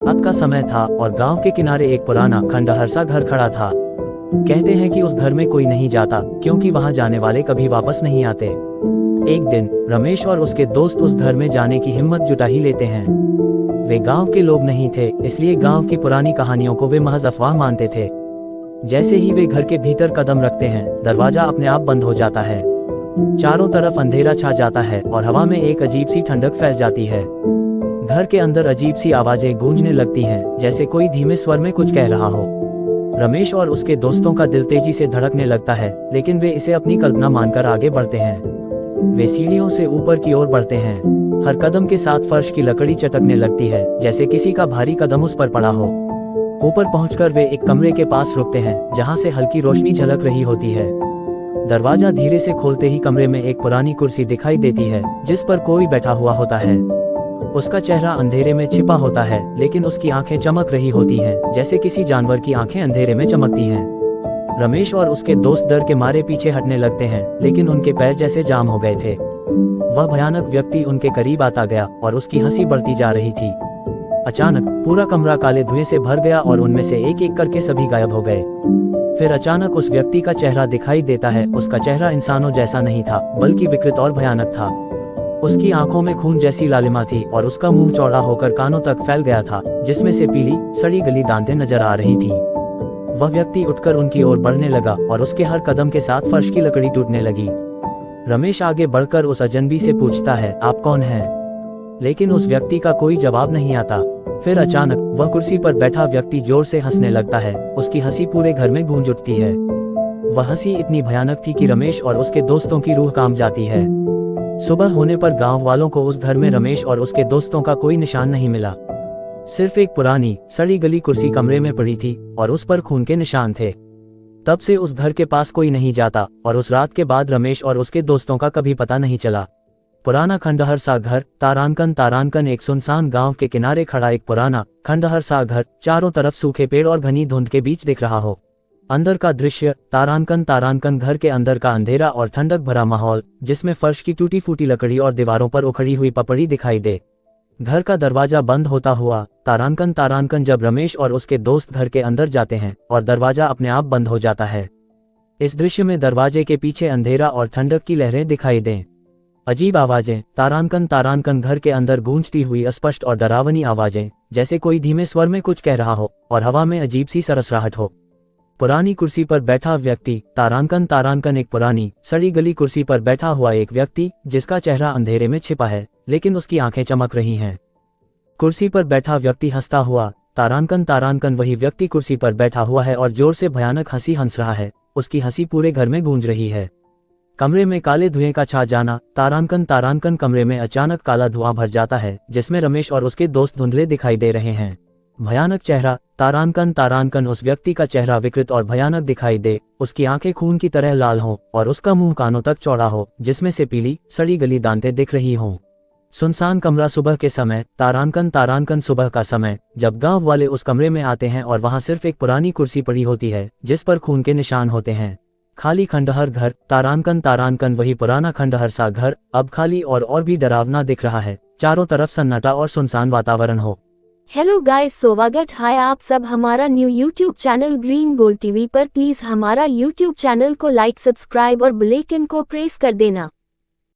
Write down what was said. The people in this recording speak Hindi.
रात का समय था और गांव के किनारे एक पुराना खंडहर सा घर खड़ा था। कहते हैं कि उस घर में कोई नहीं जाता क्योंकि वहां जाने वाले कभी वापस नहीं आते। एक दिन रमेश और उसके दोस्त उस घर में जाने की हिम्मत जुटा ही लेते हैं। वे गांव के लोग नहीं थे, इसलिए गांव की पुरानी कहानियों को वे महज अफवाह मानते थे। जैसे ही वे घर के भीतर कदम रखते हैं, दरवाजा अपने आप बंद हो जाता है। चारों तरफ अंधेरा छा जाता है और हवा में एक अजीब सी ठंडक फैल जाती है। घर के अंदर अजीब सी आवाजें गूंजने लगती हैं, जैसे कोई धीमे स्वर में कुछ कह रहा हो। रमेश और उसके दोस्तों का दिल तेजी से धड़कने लगता है, लेकिन वे इसे अपनी कल्पना मानकर आगे बढ़ते हैं। वे सीढ़ियों से ऊपर की ओर बढ़ते हैं। हर कदम के साथ फर्श की लकड़ी चटकने लगती है, जैसे किसी का भारी कदम उस पर पड़ा हो। ऊपर पहुंचकर वे एक कमरे के पास रुकते हैं, जहां से हल्की रोशनी झलक रही होती है। दरवाजा धीरे से खोलते ही कमरे में एक पुरानी कुर्सी दिखाई देती है, जिस पर कोई बैठा हुआ होता है। उसका चेहरा अंधेरे में छिपा होता है, लेकिन उसकी आंखें चमक रही होती हैं, जैसे किसी जानवर की आंखें अंधेरे में चमकती हैं। रमेश और उसके दोस्त डर के मारे पीछे हटने लगते हैं, लेकिन उनके पैर जैसे जाम हो गए थे। वह भयानक व्यक्ति उनके करीब आता गया और उसकी हंसी बढ़ती जा रही थी। अचानक पूरा कमरा काले धुएं से भर गया और उनमें से एक एक करके सभी गायब हो गए। फिर अचानक उस व्यक्ति का चेहरा दिखाई देता है। उसका चेहरा इंसानों जैसा नहीं था, बल्कि विकृत और भयानक था। उसकी आंखों में खून जैसी लालिमा थी और उसका मुंह चौड़ा होकर कानों तक फैल गया था, जिसमें से पीली सड़ी गली दांतें नजर आ रही थी। वह व्यक्ति उठकर उनकी ओर बढ़ने लगा और उसके हर कदम के साथ फर्श की लकड़ी टूटने लगी। रमेश आगे बढ़कर उस अजनबी से पूछता है, आप कौन हैं? लेकिन उस व्यक्ति का कोई जवाब नहीं आता। फिर अचानक वह कुर्सी पर बैठा व्यक्ति जोर से हंसने लगता है। उसकी हंसी पूरे घर में गूंज उठती है। वह हंसी इतनी भयानक थी कि रमेश और उसके दोस्तों की रूह कांप जाती है। सुबह होने पर गांव वालों को उस घर में रमेश और उसके दोस्तों का कोई निशान नहीं मिला। सिर्फ एक पुरानी सड़ी गली कुर्सी कमरे में पड़ी थी और उस पर खून के निशान थे। तब से उस घर के पास कोई नहीं जाता और उस रात के बाद रमेश और उसके दोस्तों का कभी पता नहीं चला। पुराना खंडहर सा घर। तारांकन एक सुनसान गांव के किनारे खड़ा एक पुराना खंडहर सा घर, चारों तरफ सूखे पेड़ और घनी धुंध के बीच दिख रहा हो। अंदर का दृश्य। तारांकन घर के अंदर का अंधेरा और ठंडक भरा माहौल, जिसमें फर्श की टूटी फूटी लकड़ी और दीवारों पर उखड़ी हुई पपड़ी दिखाई दे। घर का दरवाजा बंद होता हुआ तारांकन जब रमेश और उसके दोस्त घर के अंदर जाते हैं और दरवाजा अपने आप बंद हो जाता है। इस दृश्य में दरवाजे के पीछे अंधेरा और ठंडक की लहरें दिखाई दें। अजीब आवाजें। तारांकन घर के अंदर गूंजती हुई अस्पष्ट और डरावनी आवाजें, जैसे कोई धीमे स्वर में कुछ कह रहा हो और हवा में अजीब सी सरसराहट हो। पुरानी कुर्सी पर बैठा व्यक्ति। तारांकन एक पुरानी सड़ी गली कुर्सी पर बैठा हुआ एक व्यक्ति, जिसका चेहरा अंधेरे में छिपा है, लेकिन उसकी आंखें चमक रही हैं। कुर्सी पर बैठा व्यक्ति हंसता हुआ। तारांकन वही व्यक्ति कुर्सी पर बैठा हुआ है और जोर से भयानक हंसी हंस रहा है। उसकी हंसी पूरे घर में गूंज रही है। कमरे में काले धुएं का छा जाना। तारांकन कमरे में अचानक काला धुआं भर जाता है, जिसमें रमेश और उसके दोस्त धुंधले दिखाई दे रहे हैं। भयानक चेहरा। तारांकन उस व्यक्ति का चेहरा विकृत और भयानक दिखाई दे। उसकी आंखें खून की तरह लाल हों और उसका मुंह कानों तक चौड़ा हो, जिसमें से पीली सड़ी गली दांतें दिख रही हों। सुनसान कमरा। सुबह के समय। तारांकन सुबह का समय, जब गांव वाले उस कमरे में आते हैं और वहां सिर्फ एक पुरानी कुर्सी पड़ी होती है, जिस पर खून के निशान होते हैं। खाली खंडहर घर। तारांकन वही पुराना खंडहर सा घर, अब खाली और भी डरावना दिख रहा है। चारों तरफ सन्नाटा और सुनसान वातावरण हो। हेलो गाइस, स्वागत है आप सब हमारा new YouTube channel green gold TV पर। प्लीज हमारा यूट्यूब चैनल को लाइक, सब्सक्राइब और बेल आइकन को प्रेस कर देना।